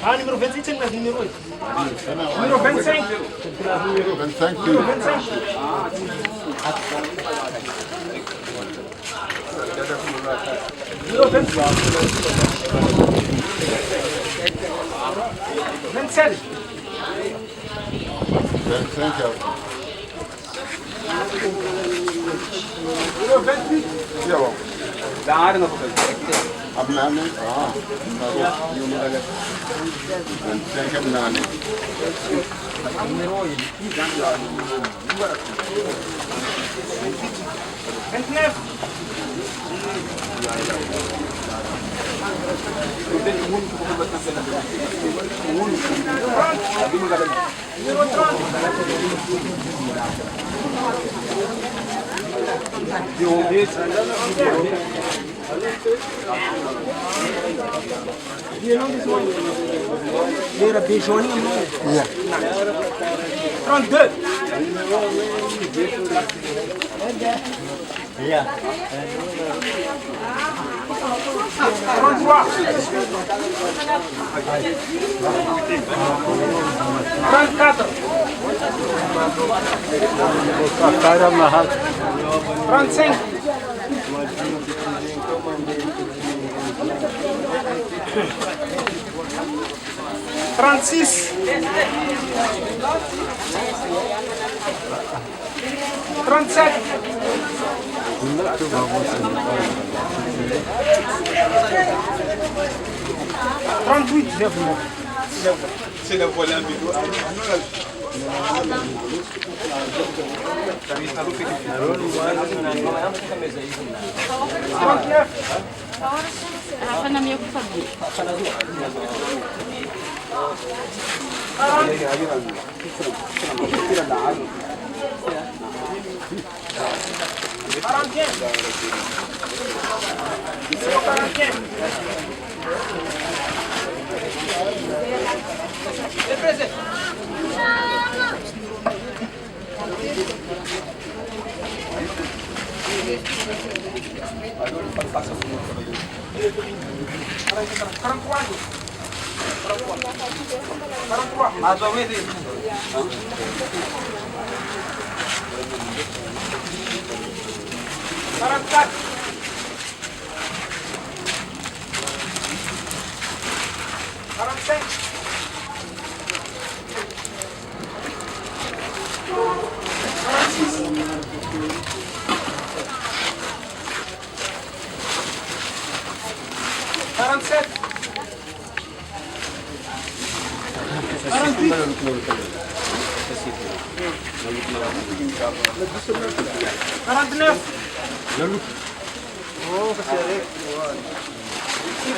Ah, número 25 é número 8. Número 25. Número 25. Número 25. Número 27. 25 é. Número 28. E ó. Da área não अब नाने हाँ ये उन्होंने 25 है नाने Era beijoninho, não? Yeah. 32. Yeah. 33. 34. 35. 36. 37. 38, já vi. C'est le volant vidéo. Rafa na minha, por favor. Mais ou menos isso. Oh, que